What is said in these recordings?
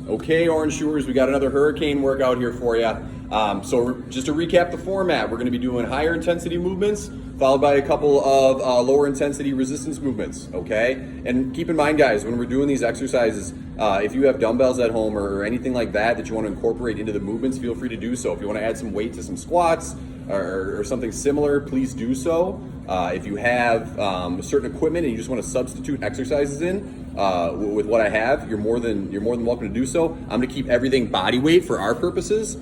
Okay, Orange Shores, we got another hurricane workout here for you. So just to recap the format, we're going to be doing higher intensity movements, followed by a couple of lower intensity resistance movements, okay? And keep in mind, guys, when we're doing these exercises, if you have dumbbells at home or anything like that you want to incorporate into the movements, feel free to do so. If you want to add some weight to some squats or something similar, please do so. If you have certain equipment and you just want to substitute exercises in with what I have, you're more than welcome to do so. I'm going to keep everything body weight for our purposes,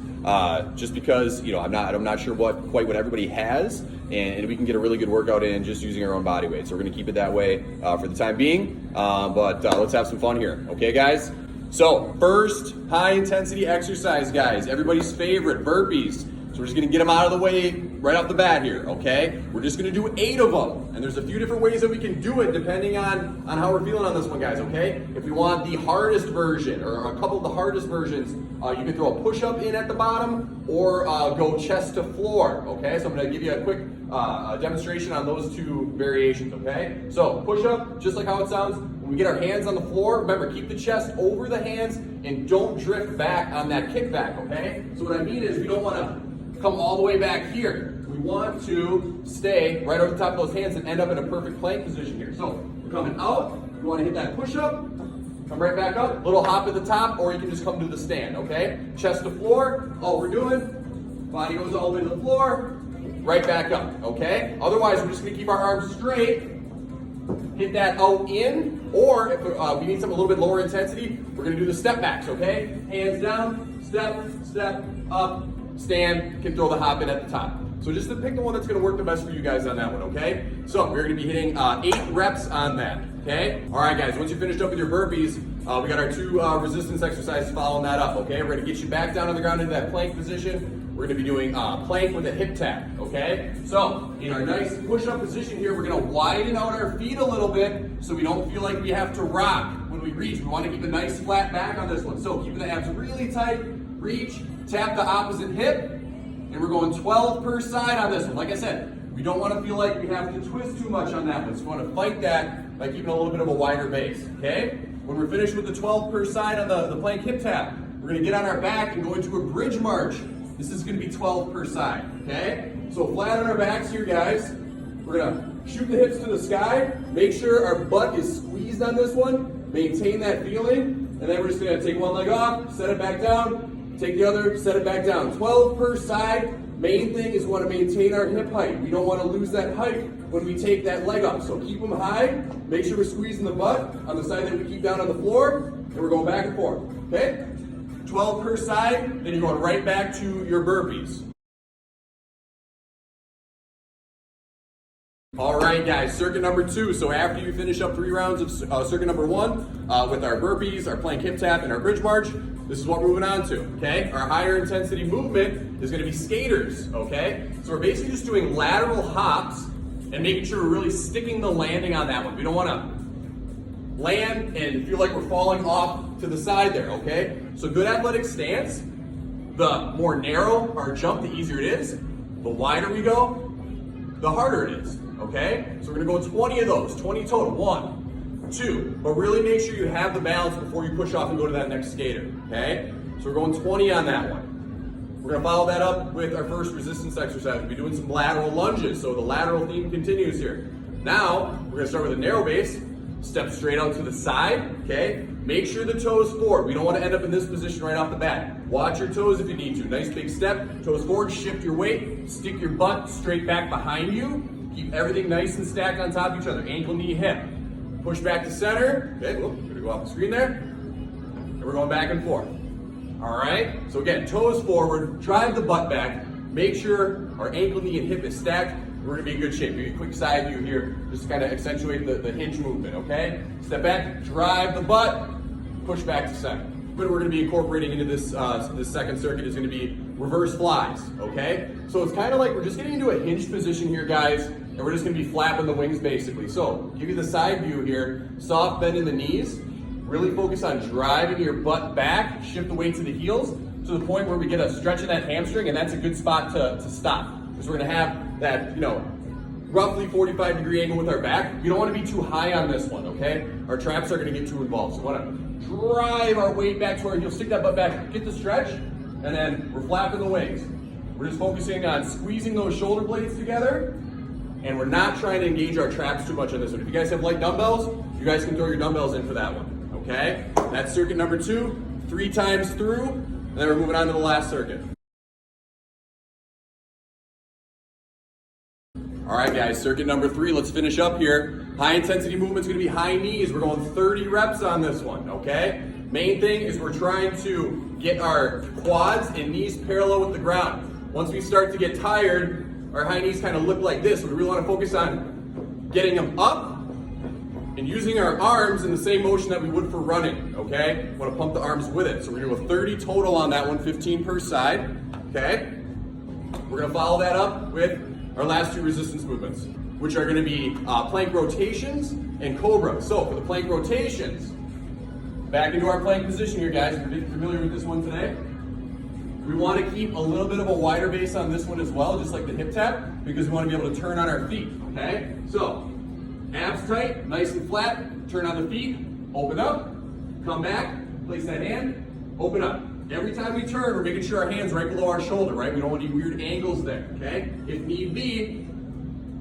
just because I'm not sure quite what everybody has, and we can get a really good workout in just using our own body weight. So we're going to keep it that way for the time being. But let's have some fun here, okay, guys? So first, high intensity exercise, guys. Everybody's favorite, burpees. So we're just gonna get them out of the way right off the bat here, okay? We're just gonna do 8 of them. And there's a few different ways that we can do it depending on how we're feeling on this one, guys, okay? If we want the hardest version or a couple of the hardest versions, you can throw a push-up in at the bottom or go chest to floor, okay? So I'm gonna give you a quick demonstration on those 2 variations, okay? So push-up, just like how it sounds. When we get our hands on the floor, remember, keep the chest over the hands and don't drift back on that kickback, okay? So what I mean is we don't wanna come all the way back here. We want to stay right over the top of those hands and end up in a perfect plank position here. So we're coming out, you want to hit that push-up, come right back up, little hop at the top, or you can just come to the stand, okay? Chest to floor, all we're doing, body goes all the way to the floor, right back up, okay? Otherwise, we're just gonna keep our arms straight, hit that out in, or if we need something a little bit lower intensity, we're gonna do the step backs, okay? Hands down, step, up, stand, can throw the hop in at the top. So just to pick the one that's gonna work the best for you guys on that one, okay? So we're gonna be hitting 8 reps on that, okay? All right, guys, once you're finished up with your burpees, we got our 2 resistance exercises following that up, okay? We're gonna get you back down on the ground into that plank position. We're gonna be doing plank with a hip tap, okay? So in our nice push-up position here, we're gonna widen out our feet a little bit so we don't feel like we have to rock when we reach. We wanna keep a nice flat back on this one. So keeping the abs really tight, reach, tap the opposite hip, and we're going 12 per side on this one. Like I said, we don't want to feel like we have to twist too much on that one, so we want to fight that by keeping a little bit of a wider base, okay? When we're finished with the 12 per side on the plank hip tap, we're going to get on our back and go into a bridge march. This is going to be 12 per side, okay? So flat on our backs here, guys. We're going to shoot the hips to the sky, make sure our butt is squeezed on this one, maintain that feeling, and then we're just going to take one leg off, set it back down, take the other, set it back down. 12 per side. Main thing is we want to maintain our hip height. We don't want to lose that height when we take that leg up. So keep them high. Make sure we're squeezing the butt on the side that we keep down on the floor. And we're going back and forth. Okay? 12 per side. Then you're going right back to your burpees. All right, guys, circuit number 2. So after you finish up 3 rounds of circuit number 1 with our burpees, our plank hip tap, and our bridge march, this is what we're moving on to, okay? Our higher intensity movement is gonna be skaters, okay? So we're basically just doing lateral hops and making sure we're really sticking the landing on that one. We don't wanna land and feel like we're falling off to the side there, okay? So good athletic stance, the more narrow our jump, the easier it is. The wider we go, the harder it is, okay? So we're gonna go 20 of those, 20 total. 1, 2, but really make sure you have the balance before you push off and go to that next skater, okay? So we're going 20 on that one. We're gonna follow that up with our first resistance exercise. We'll be doing some lateral lunges, so the lateral theme continues here. Now, we're gonna start with a narrow base, step straight out to the side, okay? Make sure the toes forward. We don't wanna end up in this position right off the bat. Watch your toes if you need to. Nice big step, toes forward, shift your weight, stick your butt straight back behind you. Keep everything nice and stacked on top of each other, ankle, knee, hip. Push back to center. Okay, whoop, gonna go off the screen there. And we're going back and forth. All right, so again, toes forward, drive the butt back, make sure our ankle, knee, and hip is stacked. We're gonna be in good shape. Maybe a quick side view here, just to kind of accentuate the hinge movement, okay? Step back, drive the butt, push back to center. What we're gonna be incorporating into this second circuit is gonna be reverse flies, okay? So it's kind of like we're just getting into a hinged position here, guys, and we're just gonna be flapping the wings basically. So give you the side view here, soft bend in the knees, really focus on driving your butt back, shift the weight to the heels to the point where we get a stretch in that hamstring, and that's a good spot to stop. Because we're gonna have that, roughly 45-degree angle with our back. We don't want to be too high on this one, okay? Our traps are going to get too involved. So we want to drive our weight back to our heel, stick that butt back, get the stretch, and then we're flapping the wings. We're just focusing on squeezing those shoulder blades together, and we're not trying to engage our traps too much on this one. If you guys have light dumbbells, you guys can throw your dumbbells in for that one, okay? That's circuit number 2, 3 times through, and then we're moving on to the last circuit. All right, guys, circuit number 3, let's finish up here. High intensity movement's gonna be high knees. We're going 30 reps on this one, okay? Main thing is we're trying to get our quads and knees parallel with the ground. Once we start to get tired, our high knees kind of look like this. We really wanna focus on getting them up and using our arms in the same motion that we would for running, okay? We wanna pump the arms with it. So we're gonna go 30 total on that one, 15 per side, okay? We're gonna follow that up with our last 2 resistance movements, which are gonna be plank rotations and Cobras. So for the plank rotations, back into our plank position here, guys. If you're familiar with this one today, we wanna keep a little bit of a wider base on this one as well, just like the hip tap, because we wanna be able to turn on our feet, okay? So, abs tight, nice and flat, turn on the feet, open up, come back, place that hand, open up. Every time we turn, we're making sure our hand's right below our shoulder, right? We don't want any weird angles there, okay? If need be,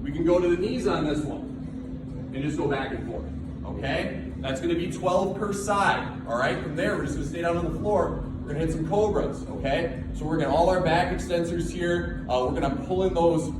we can go to the knees on this one and just go back and forth, okay? That's gonna be 12 per side, all right? From there, we're just gonna stay down on the floor. We're gonna hit some Cobras, okay? So we're gonna all our back extensors here. We're gonna pull in those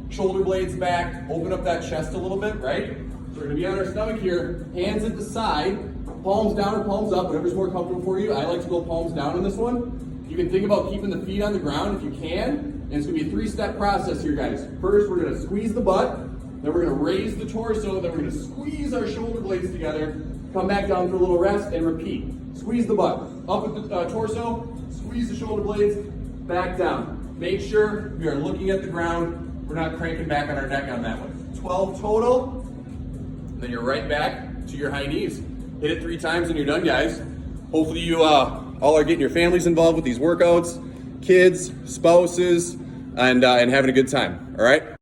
shoulder blades back, open up that chest a little bit, right? So we're gonna be on our stomach here, hands at the side, palms down or palms up, whatever's more comfortable for you. I like to go palms down on this one. You can think about keeping the feet on the ground if you can, and it's gonna be a 3-step process here, guys. First, we're gonna squeeze the butt, then we're gonna raise the torso, then we're gonna squeeze our shoulder blades together, come back down for a little rest, and repeat. Squeeze the butt, up with the torso, squeeze the shoulder blades, back down. Make sure we are looking at the ground. We're not cranking back on our neck on that one. 12 total, and then you're right back to your high knees. Hit it 3 times and you're done, guys. Hopefully you all are getting your families involved with these workouts, kids, spouses, and having a good time, all right?